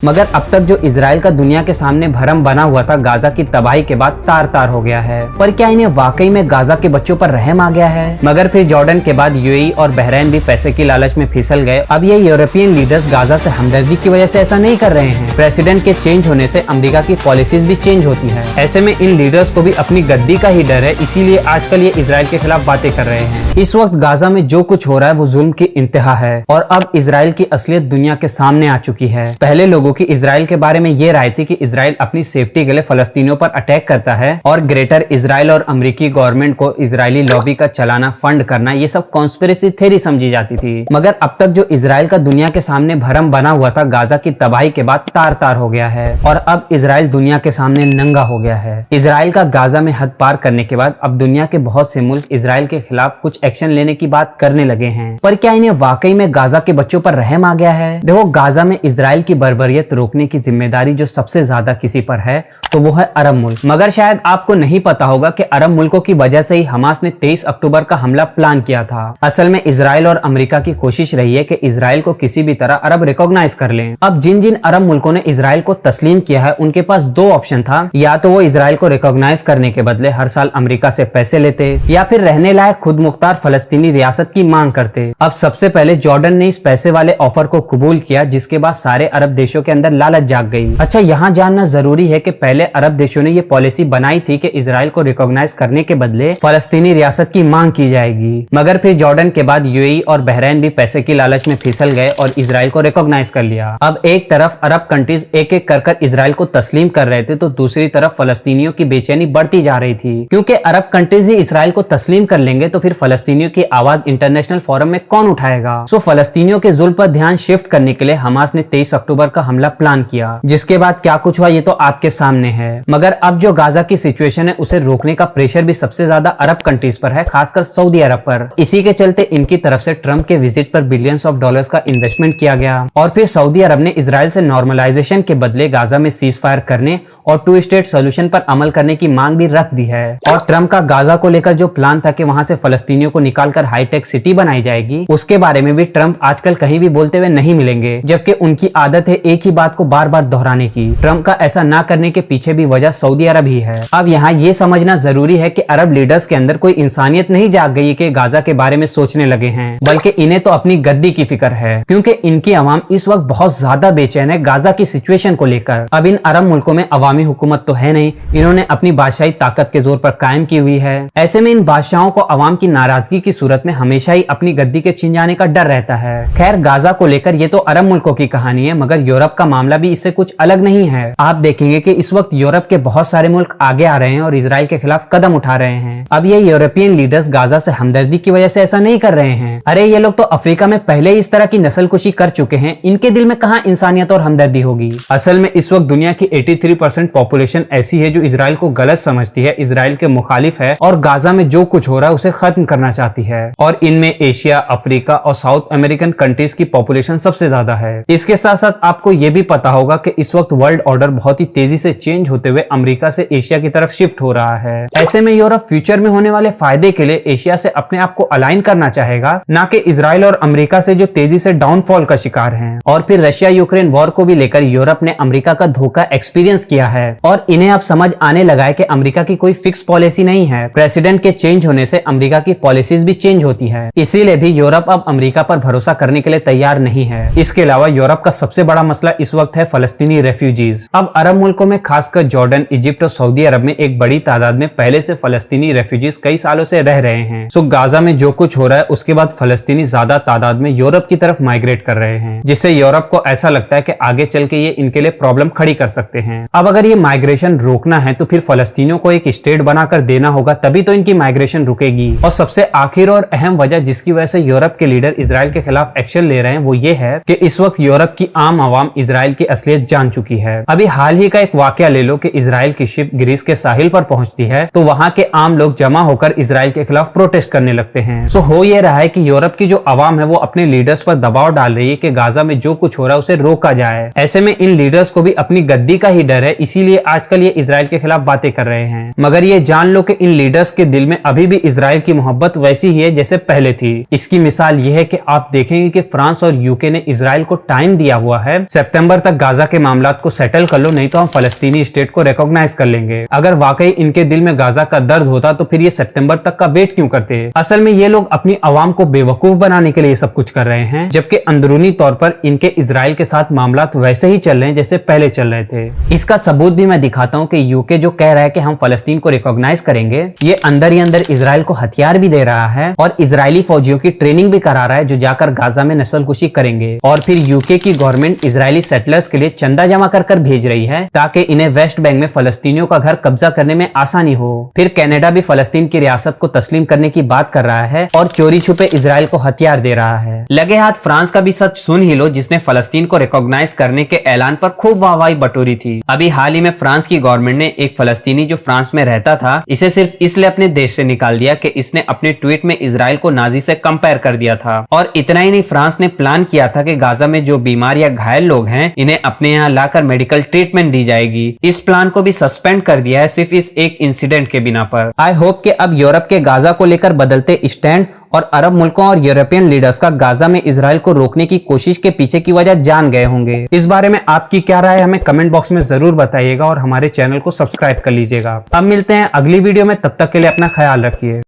मगर अब तक जो इजराइल का दुनिया के सामने भरम बना हुआ था गाजा की तबाही के बाद तार तार हो गया है। पर क्या इन्हें वाकई में गाजा के बच्चों पर रहम आ गया है? मगर फिर जॉर्डन के बाद यूएई और बहरीन भी पैसे की लालच में फिसल गए। अब ये यूरोपियन लीडर्स गाजा से हमदर्दी की वजह से ऐसा नहीं कर रहे हैं। प्रेसिडेंट के चेंज होने से अमेरिका की पॉलिसीज भी चेंज होती है। ऐसे में इन लीडर्स को भी अपनी गद्दी का ही डर है, इसीलिए आजकल ये इजराइल के खिलाफ बातें कर रहे हैं। इस वक्त गाजा में जो कुछ हो रहा है वो जुल्म की इंतहा है और अब इजराइल की असलियत दुनिया के सामने आ चुकी है। पहले लोगों की इजराइल के बारे में ये राय थी कि इजराइल अपनी सेफ्टी के लिए फलस्तीनियों पर अटैक करता है और ग्रेटर इजराइल और अमेरिकी गवर्नमेंट को इजरायली लॉबी का चलाना, फंड करना, ये सब कॉन्स्पिरेसी थ्योरी समझी जाती थी। मगर अब तक जो इजराइल का दुनिया के सामने भरम बना हुआ था गाजा की तबाही के बाद तार तार हो गया है और अब इजराइल दुनिया के सामने नंगा हो गया है। इजराइल का गाजा में हद पार करने के बाद अब दुनिया के बहुत से मुल्क इजराइल के खिलाफ कुछ एक्शन लेने की बात करने लगे हैं। पर क्या इन्हें वाकई में गाजा के बच्चों पर रहम आ गया है? देखो, गाजा में इजराइल की बर्बरियत रोकने की जिम्मेदारी जो सबसे ज्यादा किसी पर है तो वो है अरब मुल्क। मगर शायद आपको नहीं पता होगा कि अरब मुल्कों की वजह से ही हमास ने 23 अक्टूबर का हमला प्लान किया था। असल में इजराइल और अमेरिका की कोशिश रही है कि इजराइल को किसी भी तरह अरब रिकॉग्नाइज कर लें। अब जिन जिन अरब मुल्कों ने इजराइल को तस्लीम किया है उनके पास दो ऑप्शन था, या तो वो इजराइल को रिकॉग्नाइज करने के बदले हर साल अमेरिका से पैसे लेते या फिर रहने लायक खुद मुख्तार फलस्तीनी रियासत की मांग करते। अब सबसे पहले जॉर्डन ने इस पैसे वाले ऑफर को कबूल किया, जिसके बाद सारे अरब देशों के अंदर लालच जाग गई। अच्छा, यहाँ जानना जरूरी है कि पहले अरब देशों ने ये पॉलिसी बनाई थी कि इजराइल को रिकॉग्नाइज करने के बदले फलस्तीनी रियासत की मांग की जाएगी। मगर फिर जॉर्डन के बाद यूएई और बहरीन भी पैसे की लालच में फिसल गए और इजराइल को रिकॉग्नाइज कर लिया। अब एक तरफ अरब कंट्रीज एक एक कर इजराइल को तस्लीम कर रहे थे तो दूसरी तरफ फलस्तीनियों की बेचैनी बढ़ती जा रही थी, क्योंकि अरब कंट्रीज ही इजराइल को तस्लीम कर लेंगे तो फिर फलस्तीनियों की आवाज इंटरनेशनल फोरम में कौन उठाएगा? सो फलस्तीनियों के जुल्म पर ध्यान शिफ्ट करने के लिए हमास ने 23 अक्टूबर का हमला प्लान किया, जिसके बाद क्या कुछ हुआ ये तो आपके सामने है। मगर अब जो गाजा की सिचुएशन है उसे रोकने का प्रेशर भी सबसे ज्यादा अरब कंट्रीज पर है, खासकर सऊदी अरब पर। इसी के चलते इनकी तरफ से ट्रंप के विजिट पर बिलियंस ऑफ डॉलर्स का इन्वेस्टमेंट किया गया और फिर सऊदी अरब ने इजराइल से नॉर्मलाइजेशन के बदले गाजा में सीज फायर करने और 2 स्टेट सोल्यूशन पर अमल करने की मांग भी रख दी है। और ट्रंप का गाजा को लेकर जो प्लान था कि वहां से फलस्तीनियों को निकालकर हाईटेक सिटी बनाई जाएगी, उसके बारे में भी ट्रंप आजकल कहीं भी बोलते हुए नहीं मिलेंगे, जबकि उनकी आदत है एक ही बात को बार बार दोहराने की। ट्रंप का ऐसा ना करने के पीछे भी वजह सऊदी अरब ही है। अब यहाँ ये समझना जरूरी है कि अरब लीडर्स के अंदर कोई इंसानियत नहीं जाग गई कि गाजा के बारे में सोचने लगे हैं, बल्कि इन्हें तो अपनी गद्दी की फिक्र है, क्योंकि इनकी आवाम इस वक्त बहुत ज्यादा बेचैन है गाजा की सिचुएशन को लेकर। अब इन अरब मुल्कों में अवामी हुकूमत तो है नहीं, इन्होंने अपनी बादशाही ताकत के जोर पर कायम की हुई है। ऐसे में इन बादशाहों को अवाम की नाराजगी की सूरत में हमेशा ही अपनी गद्दी के छिन जाने का डर रहता है। खैर, गाजा को लेकर ये तो अरब मुल्कों की कहानी है, मगर यूरोप का मामला भी इससे कुछ अलग नहीं है। आप देखेंगे कि इस वक्त यूरोप के बहुत सारे मुल्क आगे आ रहे हैं और इजराइल के खिलाफ कदम उठा रहे हैं। अब ये यूरोपियन लीडर्स गाजा से हमदर्दी की वजह से ऐसा नहीं कर रहे हैं। अरे ये लोग तो अफ्रीका में पहले ही इस तरह की नस्लकुशी कर चुके हैं, इनके दिल में कहाँ इंसानियत और हमदर्दी होगी? असल में इस वक्त दुनिया की 83% पॉपुलेशन ऐसी है जो इजराइल को गलत समझती है, इजराइल के मुखालिफ है और गाजा में जो कुछ हो रहा है उसे खत्म करना चाहती है। और इनमें एशिया, अफ्रीका और साउथ अमेरिकन कंट्रीज की पॉपुलेशन सबसे ज्यादा है। इसके साथ साथ आपको ये भी पता होगा कि इस वक्त वर्ल्ड ऑर्डर बहुत ही तेजी से चेंज होते हुए अमेरिका से एशिया की तरफ शिफ्ट हो रहा है। ऐसे में यूरोप फ्यूचर में होने वाले फायदे के लिए एशिया से अपने आप को अलाइन करना चाहेगा, ना कि इजराइल और अमेरिका से जो तेजी से डाउनफॉल का शिकार हैं। और फिर रशिया यूक्रेन वॉर को भी लेकर यूरोप ने अमेरिका का धोखा एक्सपीरियंस किया है और इन्हें अब समझ आने लगा है कि अमेरिका की कोई फिक्स पॉलिसी नहीं है। प्रेसिडेंट के चेंज होने से अमेरिका की पॉलिसीज भी चेंज होती है, इसीलिए भी यूरोप अब अमेरिका पर भरोसा करने के लिए तैयार नहीं है। इसके अलावा यूरोप का सबसे बड़ा मसला इस वक्त है फलस्तीनी रेफ्यूजीज। अब अरब मुल्कों में खासकर जॉर्डन, इजिप्ट और सऊदी अरब में एक बड़ी तादाद में पहले से फलस्तीनी रेफ्यूजीज कई सालों से रह रहे हैं। सो गाजा में जो कुछ हो रहा है उसके बाद फलस्तीनी ज्यादा तादाद में यूरोप की तरफ माइग्रेट कर रहे हैं, जिससे यूरोप को ऐसा लगता है कि आगे चल के ये इनके लिए प्रॉब्लम खड़ी कर सकते हैं। अब अगर ये माइग्रेशन रोकना है तो फिर फलस्तीनियों को एक स्टेट बनाकर देना होगा, तभी तो इनकी माइग्रेशन रुकेगी। और सबसे आखिर और अहम वजह जिसकी वजह से यूरोप के लीडर इजराइल के खिलाफ एक्शन ले रहे हैं वो ये है कि इस वक्त यूरोप की आम आवाम इजराइल की असलियत जान चुकी है। अभी हाल ही का एक वाकया ले लो कि इजराइल की शिप ग्रीस के साहिल पर पहुंचती है तो वहां के आम लोग जमा होकर इजराइल के खिलाफ प्रोटेस्ट करने लगते हैं। सो हो ये रहा है कि यूरोप की जो आवाम है वो अपने लीडर्स पर दबाव डाल रही है कि गाजा में जो कुछ हो रहा है उसे रोका जाए। ऐसे में इन लीडर्स को भी अपनी गद्दी का ही डर है, इसीलिए आजकल ये इजराइल के खिलाफ बातें कर रहे हैं। मगर ये जान लो कि इन लीडर्स के दिल में अभी भी इजराइल की मोहब्बत वैसी ही है जैसे पहले थी। इसकी मिसाल ये है कि आप देखेंगे कि फ्रांस और यूके ने इजराइल को टाइम दिया हुआ है सितंबर तक गाजा के मामलात को सेटल कर लो, नहीं तो हम फलस्तीनी स्टेट को रिकॉग्नाइज कर लेंगे। अगर वाकई इनके दिल में गाजा का दर्द होता तो फिर ये सितंबर तक का वेट क्यों करते? असल में ये लोग अपनी आवाम को बेवकूफ बनाने के लिए सब कुछ कर रहे हैं, जबकि अंदरूनी तौर पर इनके इजराइल के साथ मामलात वैसे ही चल रहे हैं जैसे पहले चल रहे थे। इसका सबूत भी मैं दिखाता हूँ कि यूके जो कह रहा है कि हम फलस्तीन को रिकॉग्नाइज करेंगे, ये अंदर ही अंदर इजराइल को हथियार भी दे रहा है और इजरायली फौजियों की ट्रेनिंग भी करा रहा है जो जाकर गाजा में नस्लकुशी करेंगे। और फिर यूके की गवर्नमेंट इजरायली सेटलर्स के लिए चंदा जमा कर भेज रही है ताकि इन्हें वेस्ट बैंक में फलस्तीनियों का घर कब्जा करने में आसानी हो। फिर कनाडा भी फलस्तीन की रियासत को तस्लीम करने की बात कर रहा है और चोरी छुपे इजराइल को हथियार दे रहा है। लगे हाथ फ्रांस का भी सच सुन ही लो, जिसने फलस्तीन को रिकॉग्नाइज करने के ऐलान पर खूब वाहवाही बटोरी थी। अभी हाल ही में फ्रांस की गवर्नमेंट ने एक फलस्तीनी जो फ्रांस में रहता था, इसे सिर्फ इसलिए अपने देश से निकाल दिया कि इसने अपने ट्वीट में इजराइल को नाजी से कंपेयर कर दिया था। और इतना ही नहीं, फ्रांस ने प्लान किया था कि गाजा में जो बीमार या घायल लोग हैं इन्हें अपने यहाँ लाकर मेडिकल ट्रीटमेंट दी जाएगी। इस प्लान को भी सस्पेंड कर दिया है सिर्फ इस एक इंसिडेंट के बिना पर। आई होप कि अब यूरोप के गाजा को लेकर बदलते स्टैंड और अरब मुल्कों और यूरोपियन लीडर्स का गाजा में इजराइल को रोकने की कोशिश के पीछे की वजह जान गए होंगे। इस बारे में आपकी क्या राय है हमें कमेंट बॉक्स में जरूर बताइएगा और हमारे चैनल को सब्सक्राइब कर लीजिएगा। अब मिलते हैं अगली वीडियो में, तब तक के लिए अपना ख्याल रखिए।